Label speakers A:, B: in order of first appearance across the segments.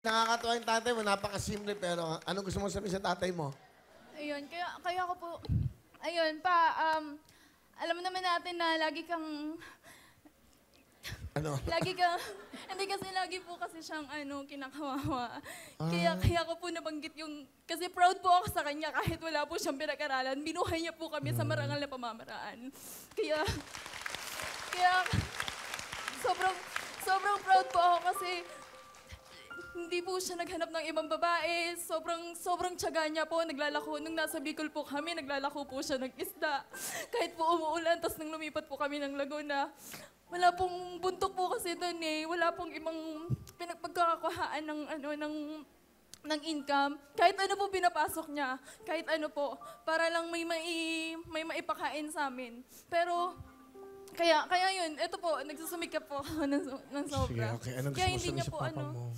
A: Nakakatuwa yung tatay mo, napakasimple, pero ano gusto mo sabihin sa tatay mo?
B: Ayun, kaya ako po, ayun, alam naman natin na lagi kang,
A: Ano?
B: hindi kasi lagi po kasi siyang, kinakawawa. Kaya ako po nabanggit yung, kasi proud po ako sa kanya kahit wala po siyang pinag-aralan. Binuhay niya po kami sa marangal na pamamaraan. Kaya, sobrang proud po ako kasi, hindi po siya naghanap ng ibang babae. Sobrang tiyaga niya po. Naglalako. Nung nasa Bicol po kami, naglalako po siya ng isda. Kahit po umuulan, tapos nang lumipat po kami ng Laguna. Wala pong buntok po kasi doon eh. Wala pong ibang pinagpagkakakuhaan ng income. Kahit ano po pinapasok niya. Kahit ano po. Para lang may maipakain sa amin. Pero, kaya yun, ito po, nagsusumikap po ako ng sobra.
A: Sige, okay. Anong
B: Kaya
A: gusto mo
B: hindi niya
A: sabihin
B: po
A: sa papa mo?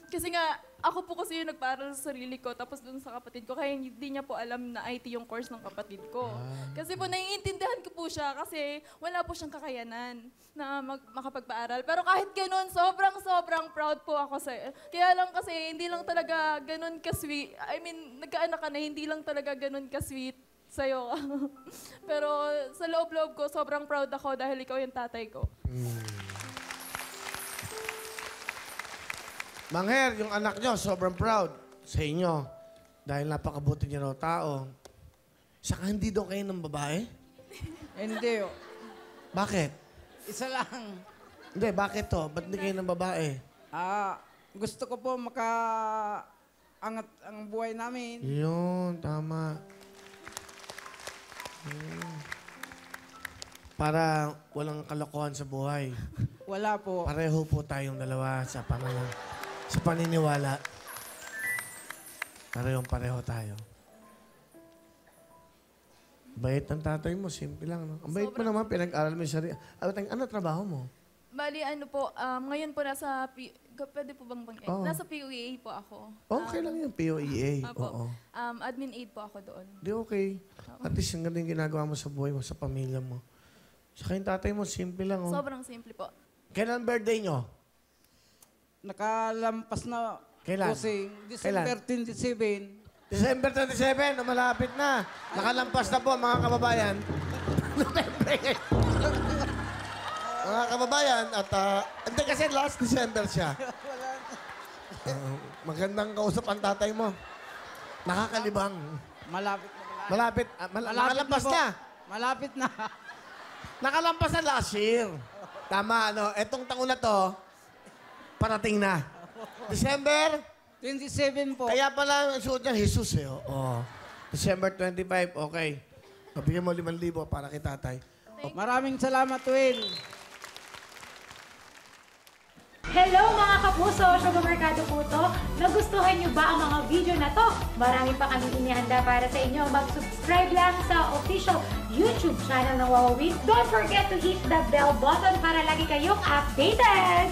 B: Kasi nga, ako po kasi yung nagpaaral sa sarili ko, tapos dun sa kapatid ko, kaya hindi niya po alam na IT yung course ng kapatid ko. Kasi po, naiintindihan ko po siya kasi wala po siyang kakayanan na makapagpaaral. Pero kahit ganun, sobrang proud po ako sa. Kaya lang kasi, hindi lang talaga ganun ka-sweet. I mean, nagkaanak ka na, hindi lang talaga ganun ka-sweet sa'yo. Pero sa loob-loob ko, sobrang proud ako dahil ikaw yung tatay ko.
A: Mangher, yung anak nyo, sobrang proud sa inyo. Dahil napakabuti niya raw tao. Saka hindi daw kayo ng babae?
C: Hindi.
A: Bakit?
C: Isa lang.
A: Hindi, bakit to? Ba't hindi kayo ng babae?
C: Gusto ko po makaangat ang buhay namin.
A: Yun, tama. Para walang kalokohan sa buhay.
C: Wala po.
A: Pareho po tayong dalawa sa paniniwala. Pareho tayo. Bait ng tatay mo, simple lang. No? Ang bait mo naman, pinag-aral mo yung sarili. Ano trabaho mo?
B: Bali, ngayon po pwede po bang
A: Oo.
B: Nasa POEA po ako.
A: Okay lang yung POEA.
B: Apo.
A: Oo.
B: Admin aid po ako doon.
A: Di okay. At least yung ganun yung ginagawa mo sa buhay mo, sa pamilya mo. Saka yung tatay mo, simple lang. Oh.
B: Sobrang simple po.
A: Kailan birthday nyo?
C: Nakalampas na.
A: Kailan?
C: Kusing. December 27.
A: December 27, malapit na. Nakalampas na po, mga kababayan. Mga kababayan, at hindi kasi last December siya. Magandang kausap ang tatay mo. Nakakalibang.
C: Malapit na.
A: Malapit. Nakalampas
C: po.
A: na.
C: Malapit na.
A: Nakalampas na last year. Tama, ano? Etong taon na to, parating na. December?
C: 27 po.
A: Kaya pala ang suot niya, Jesus eh. Oo. December 25, okay. Mabigyan mo 5,000 para kay tatay.
C: Maraming salamat, Will.
D: Hello mga kapuso! Sugar Mercado po to. Nagustuhan niyo ba ang mga video na to? Marami pa kami inihanda para sa inyo. Mag-subscribe lang sa official YouTube channel ng Wawa Wings. Don't forget to hit the bell button para lagi kayong updated!